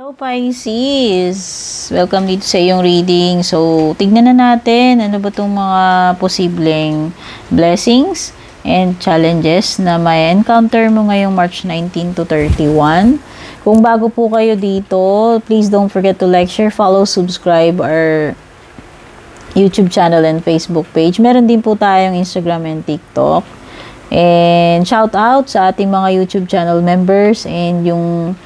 Hello Pisces! Welcome dito sa iyong reading. So, tignan na natin ano ba itong mga posibleng blessings and challenges na may encounter mo ngayong March 19 to 31. Kung bago po kayo dito, please don't forget to like, share, follow, subscribe our YouTube channel and Facebook page. Meron din po tayong Instagram and TikTok. And shout out sa ating mga YouTube channel members and yung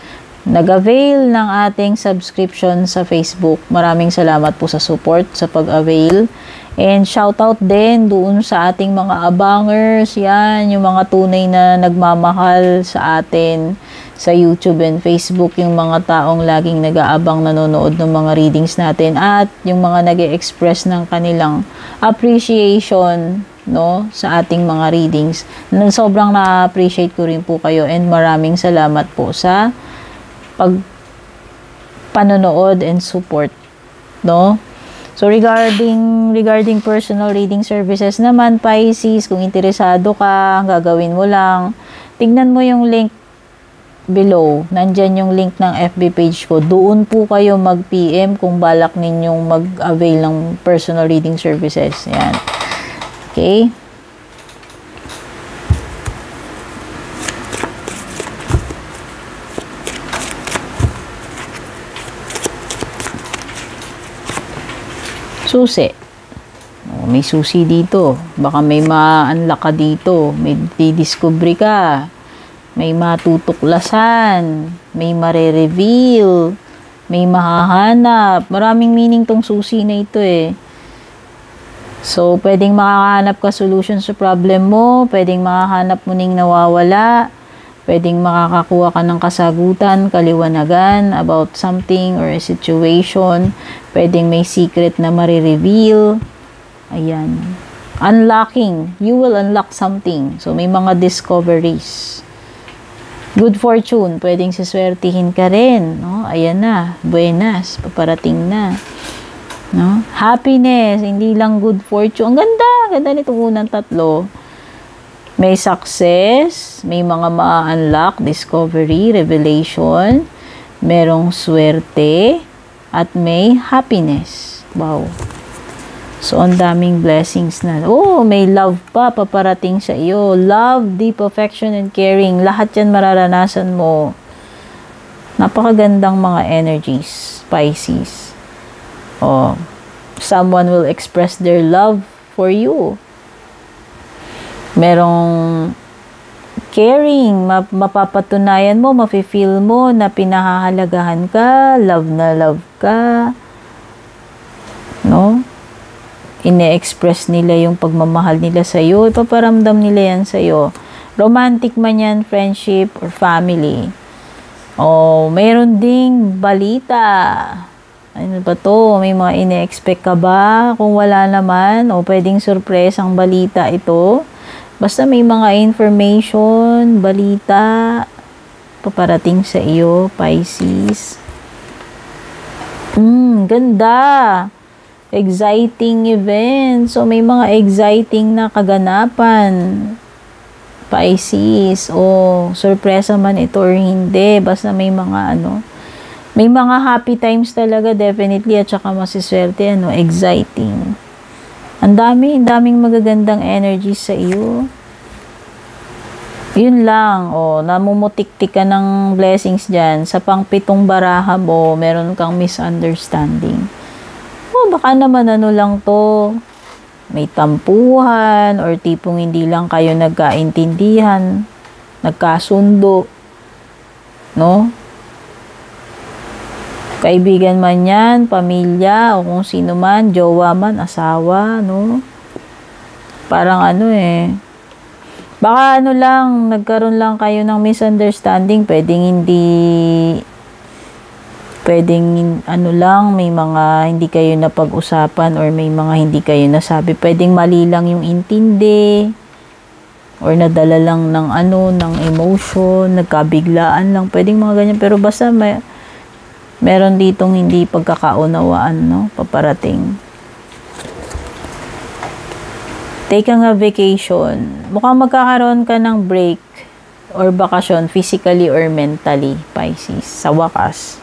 nag-avail ng ating subscription sa Facebook. Maraming salamat po sa support, sa pag-avail. And shoutout din doon sa ating mga abangers. Yan, yung mga tunay na nagmamahal sa atin sa YouTube and Facebook. Yung mga taong laging nag-aabang nanonood ng mga readings natin. At yung mga nag-e-express ng kanilang appreciation, no, sa ating mga readings. Sobrang na-appreciate ko rin po kayo. And maraming salamat po sa panonood and support, no? So regarding personal reading services naman, Pisces, kung interesado ka, gagawin mo lang, tignan mo yung link below. Nandyan yung link ng FB page ko. Doon po kayo mag-PM kung balak ninyong mag-avail ng personal reading services. Yan. Okay? Susi. Oh, may susi dito. Baka may ma-unlock ka dito. May didiscovery ka. May matutuklasan. May mare-reveal. May mahahanap. Maraming meaning tong susi na ito eh. So, pwedeng makakahanap ka solution sa problem mo. Pwedeng makahanap mo ning nawawala. Pwedeng makakakuha ka ng kasagutan, kaliwanagan about something or a situation. Pwedeng may secret na marireveal. Ayan. Unlocking. You will unlock something. So, may mga discoveries. Good fortune. Pwedeng siswertihin ka rin. No? Ayan na. Buenas. Paparating na. No? Happiness. Hindi lang good fortune. Ang ganda. Ganda nitong unang tatlo. May success, may mga ma-unlock, discovery, revelation, merong swerte, at may happiness. Wow. So, ang daming blessings na. Oh, may love pa paparating sa iyo. Love, deep affection, and caring. Lahat yan mararanasan mo. Napakagandang mga energies, Pisces. Oh, someone will express their love for you. Merong caring, mapapatunayan mo, mafe-feel mo na pinahahalagahan ka, love na love ka, no? Ine-express nila yung pagmamahal nila sa iyo, ipaparamdam nila yan sa iyo. Romantic man yan, friendship, or family. Oh, mayroon ding balita. Ano ba to? May mga ine-expect ka ba? Kung wala naman, o pwedeng surprise ang balita ito. Basta may mga information, balita, paparating sa iyo, Pisces. Ganda. Exciting event. So, may mga exciting na kaganapan, Pisces. O, sorpresa man ito or hindi. Basta may mga may mga happy times talaga, definitely. At saka masiswerte, exciting. Ang daming magagandang energies sa iyo. Yun lang, namumutik-tik ka ng blessings dyan. Sa pang-pitong baraha mo, meron kang misunderstanding. Baka naman lang to. May tampuhan, or tipong hindi lang kayo nagkaintindihan, nagkasundo. No? Kaibigan man yan, pamilya, o kung sino man, jowa man, asawa, no? Parang baka lang, nagkaroon lang kayo ng misunderstanding, pwedeng lang, may mga hindi kayo napag-usapan, or may mga hindi kayo nasabi, pwedeng mali lang yung intindi, or nadala lang ng emotion, nagkabiglaan lang, pwedeng mga ganyan, pero basta meron ditong hindi pagkakaunawaan, no? Paparating. Take nga vacation. Mukhang magkakaroon ka ng break or bakasyon, physically or mentally, Pisces, sa wakas.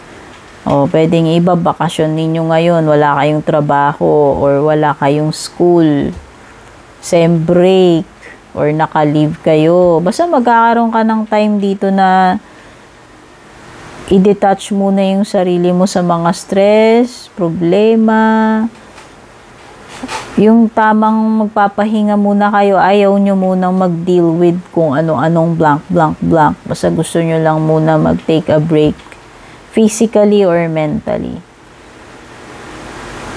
O, pwedeng iba, bakasyon ninyo ngayon, wala kayong trabaho, or wala kayong school, sem break, or naka-leave kayo. Basta magkakaroon ka ng time dito na i-detach muna yung sarili mo sa mga stress, problema. Yung tamang magpapahinga muna kayo, ayaw nyo munang mag-deal with kung ano-anong blank, blank, blank. Basta gusto nyo lang muna mag-take a break, physically or mentally.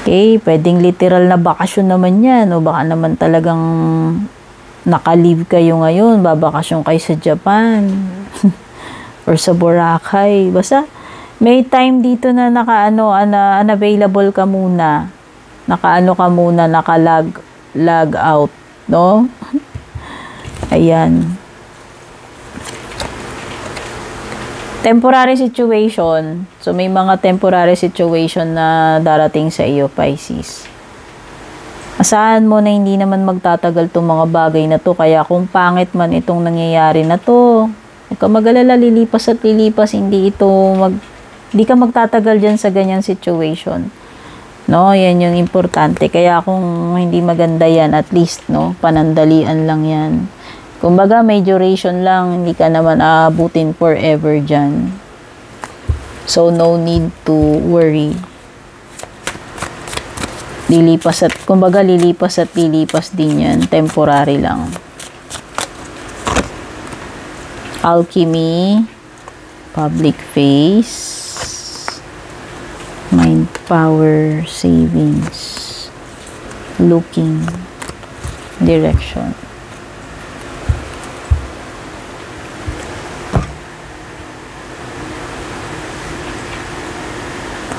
Okay, pwedeng literal na bakasyon naman yan, o baka naman talagang naka-leave kayo ngayon, babakasyon kayo sa Japan or sa Boracay. Basta may time dito na unavailable ka muna. Naka-log out, no? Ayan. Temporary situation. So, may mga temporary situation na darating sa iyo, Pisces. Asahan mo na hindi naman magtatagal itong mga bagay na to. Kaya kung pangit man itong nangyayari na to, huwag ka mag-alala, lilipas at lilipas. Hindi ka magtatagal dyan sa ganyang situation. No, yan yung importante. Kaya kung hindi maganda yan, at least, no, panandalian lang yan. Kumbaga, may duration lang, hindi ka naman aabutin forever dyan. So, no need to worry. Lilipas at lilipas din yan. Temporary lang. Alchemy, public face, mind power, savings, looking, direction.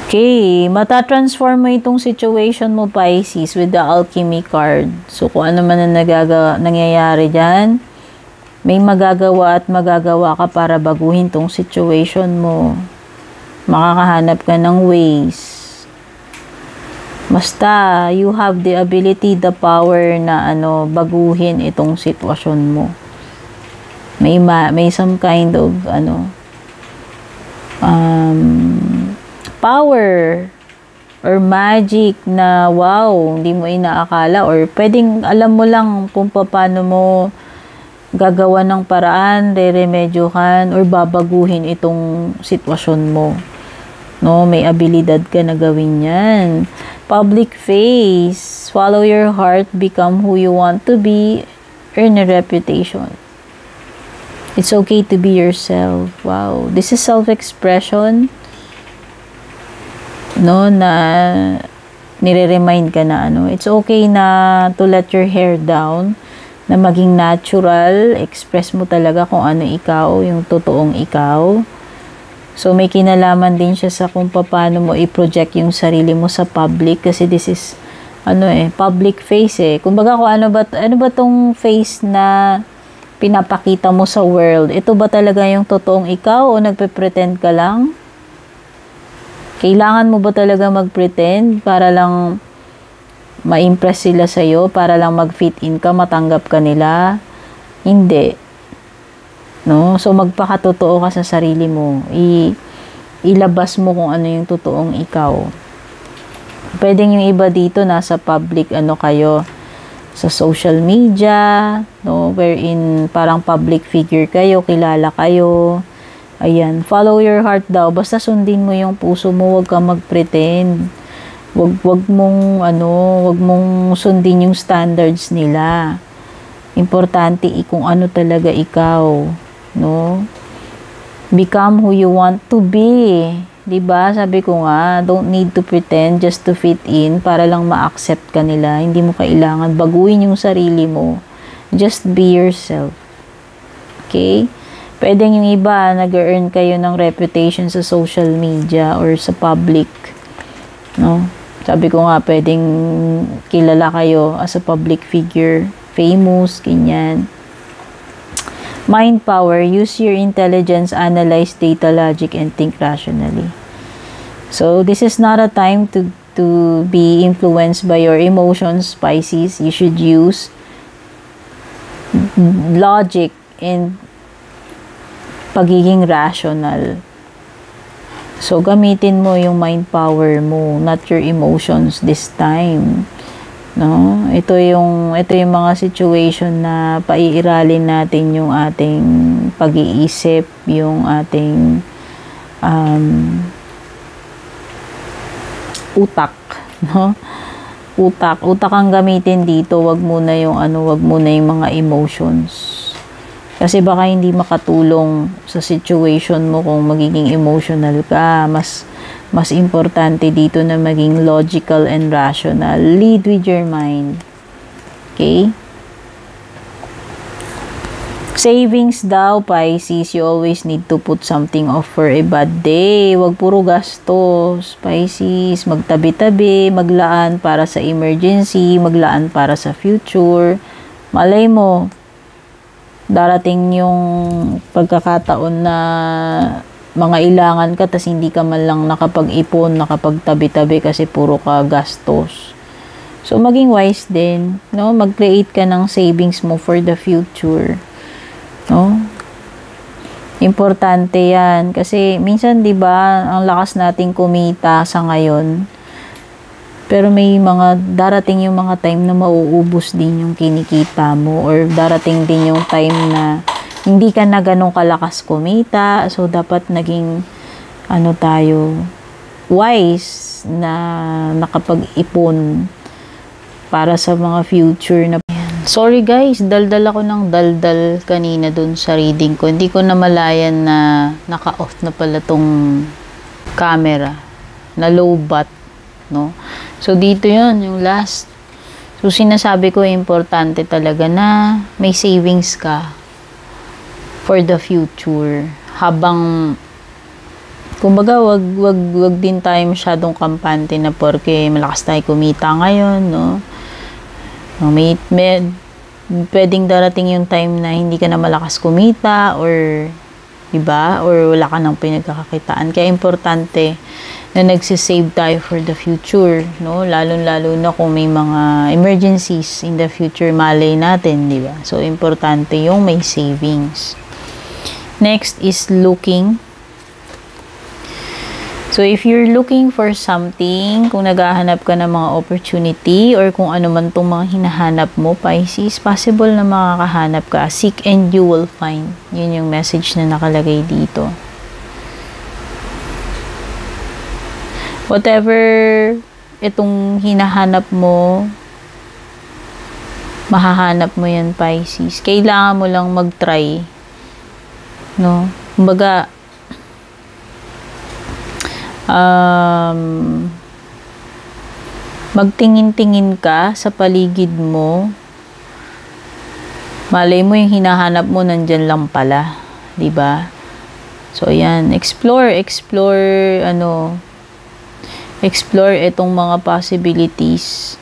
Okay, matatransform mo itong situation mo, Pisces, with the alchemy card. So, kung ano man ang nangyayari dyan, may magagawa ka para baguhin tong situation mo. Makakahanap ka ng ways. Basta, you have the ability, the power na baguhin itong sitwasyon mo. May some kind of power or magic na wow, hindi mo inaakala, or pwedeng alam mo lang kung paano mo gagawa ng paraan, re-remedyohan or babaguhin itong sitwasyon mo. No, may abilidad ka na gawin yan. Public face, follow your heart, become who you want to be, earn a reputation. It's okay to be yourself. Wow, this is self-expression. No, na nire-remind ka na it's okay na to let your hair down, na maging natural, express mo talaga kung ano ikaw, yung totoong ikaw. So, may kinalaman din siya sa kung paano mo i-project yung sarili mo sa public, kasi this is public face Kumbaga, kung ano ba tong face na pinapakita mo sa world? Ito ba talaga yung totoong ikaw o nagpe-pretend ka lang? Kailangan mo ba talaga mag-pretend para lang ma-impress sila sa'yo, para lang mag-fit in ka, matanggap ka nila? Hindi. No? So, magpakatotoo ka sa sarili mo. Ilabas mo kung ano yung totoong ikaw. Pwedeng yung iba dito, nasa public, kayo, sa social media, no? Wherein parang public figure kayo, kilala kayo. Ayan, follow your heart daw. Basta sundin mo yung puso mo, huwag ka mag-pretend. Huwag mong sundin yung standards nila. Importante kung ano talaga ikaw, no? Become who you want to be. 'Di ba? Sabi ko nga, don't need to pretend just to fit in para lang ma-accept ka nila. Hindi mo kailangan baguhin yung sarili mo. Just be yourself. Okay? Pwedeng yung iba, nag-earn kayo ng reputation sa social media or sa public. No? Sabi ko nga, pwedeng kilala kayo as a public figure, famous, ganyan. Mind power, use your intelligence, analyze data, logic, and think rationally. So, this is not a time to be influenced by your emotions, Pisces. You should use logic and pagiging rational. So, gamitin mo yung mind power mo, not your emotions this time. No? Ito yung mga situation na paiiralin natin yung ating pag-iisip, yung ating utak, no? Utak ang gamitin dito, wag muna yung mga emotions. Kasi baka hindi makatulong sa situation mo kung magiging emotional ka. Mas importante dito na maging logical and rational. Lead with your mind. Okay? Savings daw, Pisces, you always need to put something off for a bad day. Huwag puro gastos, Pisces. Magtabi-tabi, maglaan para sa emergency, maglaan para sa future. Malay mo, darating yung pagkakataon na mga ilangan ka tas hindi ka man lang nakapag-ipon, nakapagtabi-tabi kasi puro ka gastos. So, maging wise din, no? Mag-create ka ng savings mo for the future. No? Importante yan. Kasi minsan, di ba, ang lakas nating kumita sa ngayon. Pero may darating yung mga time na mauubos din yung kinikita mo. Or darating din yung time na hindi ka na ganun kalakas kumita. So, dapat naging, wise na nakapag-ipon para sa mga future na. Sorry guys, daldal ako ng daldal kanina dun sa reading ko. Hindi ko na malayan na naka-off na pala tong camera. Na low bat, no? So, dito yon yung last. So, sinasabi ko, importante talaga na may savings ka for the future. Habang, kumbaga, wag din tayo masyadong kampante na porke malakas tayo kumita ngayon, no? Pwedeng darating yung time na hindi ka na malakas kumita or, diba? Or wala ka nang pinagkakakitaan. Kaya importante na nagsisave tayo for the future, no? Lalo na kung may mga emergencies in the future, malay natin, diba? So, importante yung may savings. Next is looking. So, if you're looking for something, kung naghahanap ka ng mga opportunity or kung ano man itong mga hinahanap mo, Pisces, possible na makakahanap ka. Seek and you will find. Yun yung message na nakalagay dito. Whatever itong hinahanap mo, mahahanap mo yan, Pisces. Kailangan mo lang mag-try. No? Kumbaga, magtingin-tingin ka sa paligid mo. Malay mo yung hinahanap mo nandyan lang pala, 'di ba? So ayan, explore itong mga possibilities.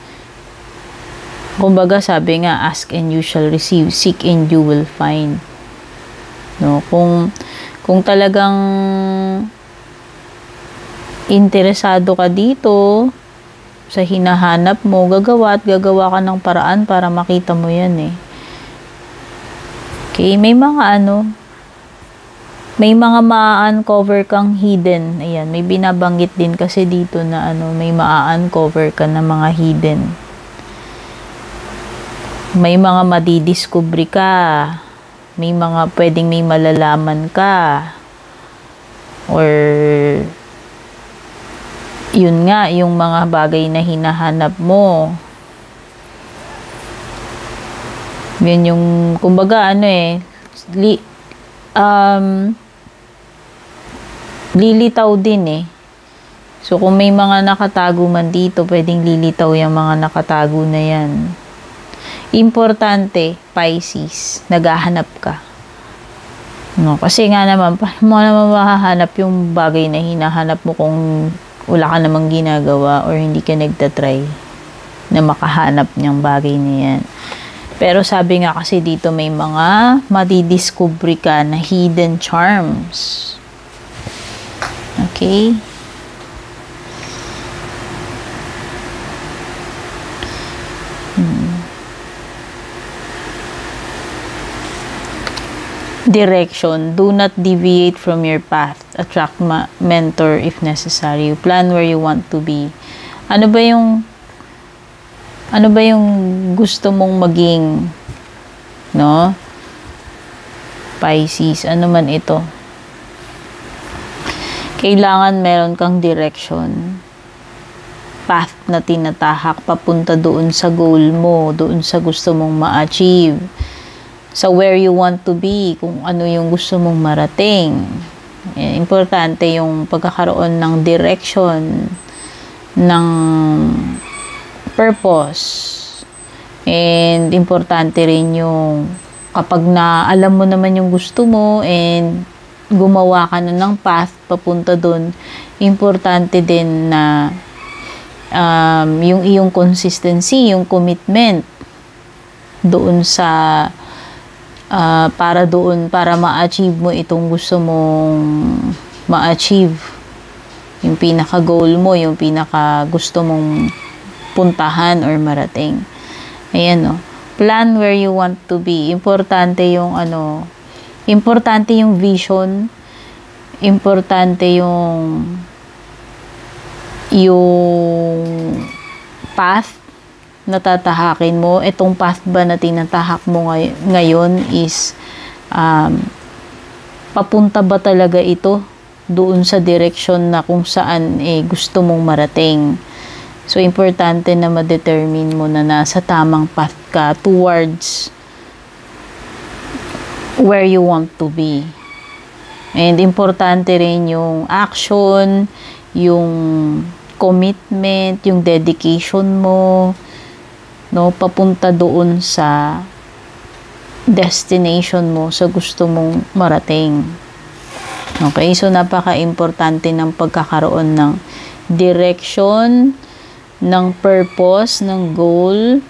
Kumbaga sabi nga, ask and you shall receive, seek and you will find. No, kung talagang interesado ka dito sa hinahanap mo, gagawa ka ng paraan para makita mo yan eh. Okay, may mga ma-uncover kang hidden. Ayan, may binabanggit din kasi dito na may ma-uncover ka na mga hidden. May mga madidiscovery ka. May mga pwedeng may malalaman ka. Or yun nga, yung mga bagay na hinahanap mo. Yun yung, kumbaga, lilitaw din eh. So, kung may mga nakatago man dito, pwedeng lilitaw yung mga nakatago na yan. Importante, Pisces, naghahanap ka. No, kasi nga naman, paano mo naman mahahanap yung bagay na hinahanap mo kung wala ka namang ginagawa or hindi ka nagtatry na makahanap niyang bagay na yan. Pero sabi nga kasi dito may mga madidiscovery ka na hidden charms. Okay? direction. Do not deviate from your path. Attract mentor if necessary. Plan where you want to be. Ano ba yung gusto mong maging, no? Pisces, ano man ito. Kailangan meron kang direction. Path na tinatahak papunta doon sa goal mo, doon sa gusto mong ma-achieve. Sa where you want to be, kung ano yung gusto mong marating. Importante yung pagkakaroon ng direction, ng purpose. And importante rin yung kapag na alam mo naman yung gusto mo and gumawa ka na ng path papunta doon, importante din na yung iyong consistency, yung commitment doon sa para ma-achieve mo itong gusto mong ma-achieve, yung pinaka-goal mo, yung pinaka-gusto mong puntahan or marating. Ayan, no? Plan where you want to be. Importante yung vision, importante yung path na tatahakin mo. Itong path ba na tinatahak mo ngayon is papunta ba talaga ito doon sa direction na kung saan gusto mong marating. So, importante na ma-determine mo na nasa tamang path ka towards where you want to be. And importante rin yung action, yung commitment, yung dedication mo, no, papunta doon sa destination mo, sa gusto mong marating. Okay, so napaka-importante ng pagkakaroon ng direction, ng purpose, ng goal,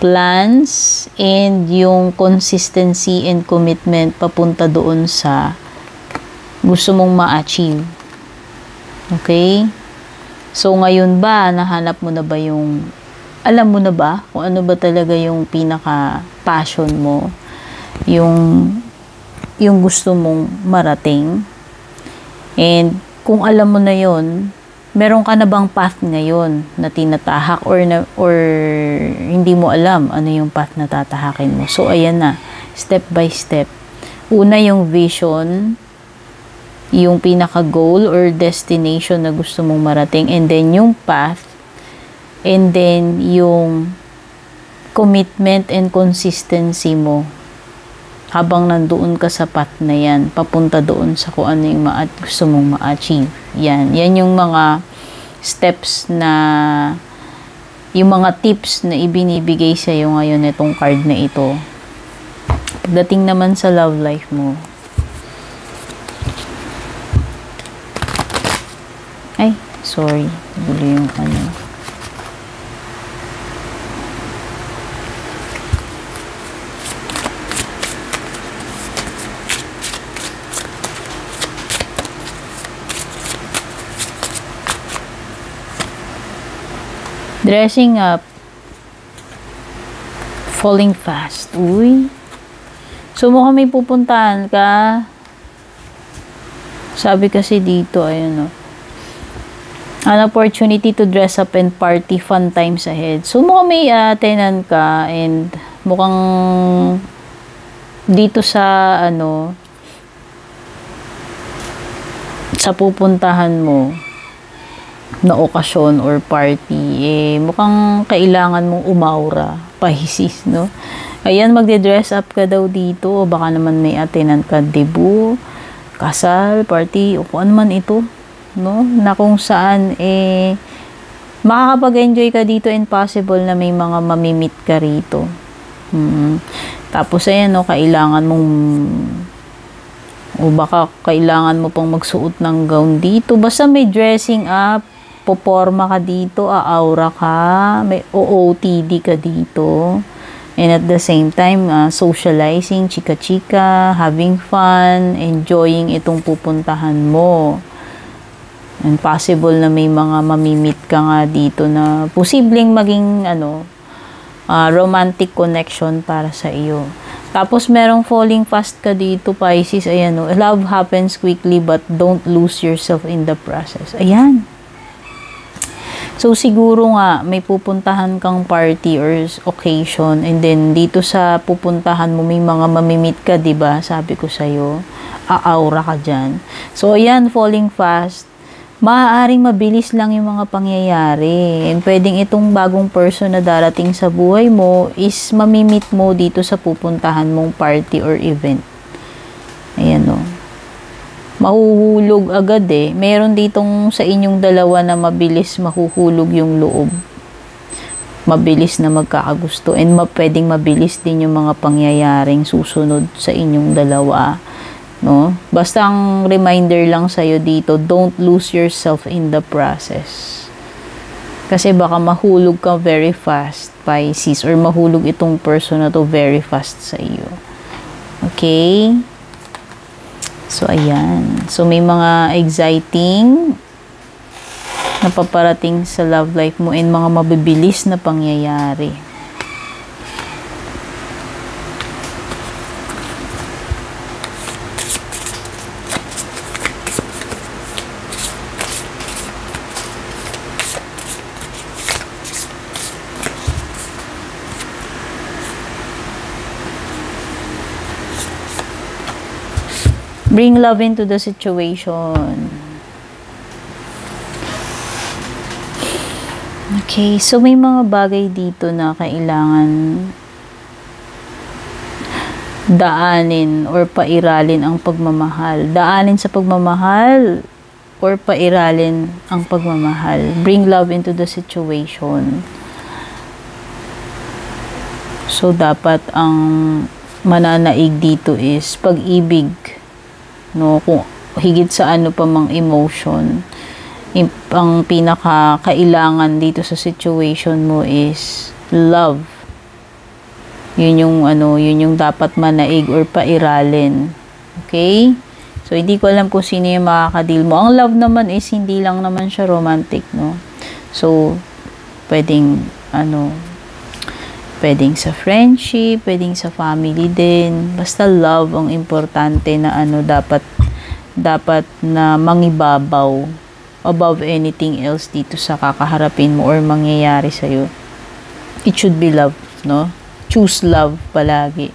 plans, and yung consistency and commitment papunta doon sa gusto mong ma-achieve. Okay? So, ngayon ba, nahanap mo na ba alam mo na ba kung ano ba talaga yung pinaka-passion mo? Yung gusto mong marating? And, kung alam mo na yon, meron ka na bang path ngayon na tinatahak or hindi mo alam ano yung path na tatahakin mo? So, ayan na. Step by step. Una yung vision, yung pinaka-goal or destination na gusto mong marating, and then yung path, and then yung commitment and consistency mo habang nandoon ka sa path na yan, papunta doon sa kung ano yung gusto mong ma-achieve. Yan yung mga steps na, yung mga tips na ibinibigay sa iyo ngayon itong card na ito. Pagdating naman sa love life mo, ay, sorry, gulo yung dressing up, falling fast. Uy. So, mukhang may pupuntahan ka. Sabi kasi dito, ayun, no. An opportunity to dress up and party, fun times ahead. So, mukhang may attendant ka and mukhang dito sa, sa pupuntahan mo na okasyon or party, mukhang kailangan mong umaura, Pisces, no? Ayan, magde-dress up ka daw dito, o baka naman may attendant ka, debut, kasal, party, o kung ano man ito, no? Na kung saan, makakapag-enjoy ka dito and possible na may mga mamimit ka rito. Tapos, ayan, no, kailangan mong, o baka kailangan mo pang magsuot ng gown dito. Basta may dressing up, poporma ka dito, aura ka, may OOTD ka dito. And at the same time, socializing, chika-chika, having fun, enjoying itong pupuntahan mo. And possible na may mga mamimit ka nga dito na posibleng maging romantic connection para sa iyo. Tapos, merong falling fast ka dito, Pisces. Ayan, oh. Love happens quickly but don't lose yourself in the process. Ayan. So, siguro nga, may pupuntahan kang party or occasion and then, dito sa pupuntahan mo, may mga mamimit ka, diba? Sabi ko sa'yo, aaura ka dyan. So, ayan, falling fast. Maaaring mabilis lang yung mga pangyayari. And pwedeng itong bagong person na darating sa buhay mo is mamimit mo dito sa pupuntahan mong party or event. Ayan o. Mahuhulog agad eh. Meron ditong sa inyong dalawa na mabilis mahuhulog yung loob. Mabilis na magkakagusto. And pwedeng mabilis din yung mga pangyayaring susunod sa inyong dalawa. No? Basta ang reminder lang sa'yo dito, don't lose yourself in the process. Kasi baka mahulog ka very fast, Pisces, or mahulog itong person na to very fast sa iyo. Okay? So, ayan. So, may mga exciting na paparating sa love life mo and mga mabibilis na pangyayari. Bring love into the situation. Okay, so may mga bagay dito na kailangan daanin or pairalin ang pagmamahal. Daanin sa pagmamahal or pairalin ang pagmamahal. Bring love into the situation. So, dapat ang mananaig dito is pag-ibig. No, kung higit sa ano pa mang emotion, ang pinaka-kailangan dito sa situation mo is love. Yun yung dapat manaig or pairalin. Okay? So, hindi ko alam kung sino yung makakadil mo. Ang love naman is hindi lang naman siya romantic, no? So, pwedeng sa friendship, pwedeng sa family din. Basta love ang importante na dapat na mangibabaw above anything else dito sa kakaharapin mo or mangyayari sa'yo. It should be love, no? Choose love palagi.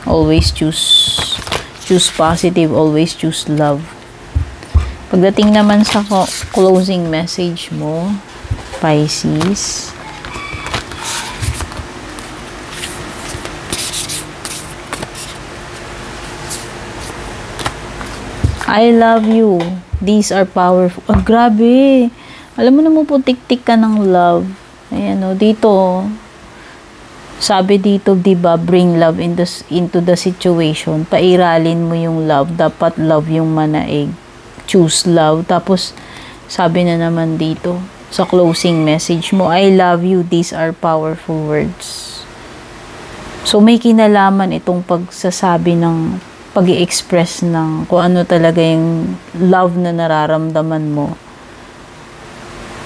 Always choose positive, always choose love. Pagdating naman sa closing message mo, Pisces, I love you. These are powerful. Oh, grabe. Alam mo naman po, tik-tik ka ng love. Ayan o, dito. Sabi dito, diba, bring love into the situation. Pairalin mo yung love. Dapat love yung manaig. Choose love. Tapos, sabi na naman dito, sa closing message mo, I love you. These are powerful words. So, may kinalaman itong pagsasabi ng pag-i-express ng kung ano talaga yung love na nararamdaman mo.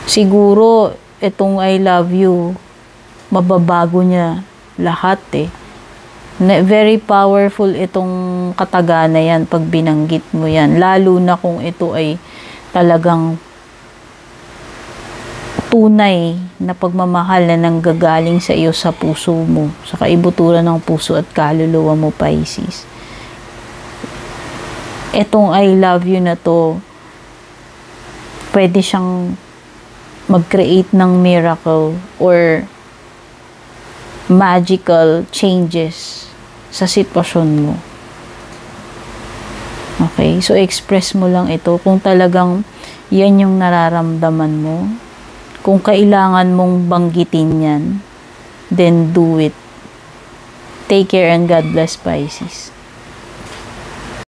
Siguro, itong I love you, mababago niya lahat eh. Very powerful itong kataga na yan pag binanggit mo yan. Lalo na kung ito ay talagang tunay na pagmamahal na nanggagaling sa iyo sa puso mo, sa kaibuturan ng puso at kaluluwa mo, Pisces. Etong I love you na to, pwede siyang mag-create ng miracle or magical changes sa sitwasyon mo. Okay? So, express mo lang ito. Kung talagang yan yung nararamdaman mo, kung kailangan mong banggitin yan, then do it. Take care and God bless, Pisces.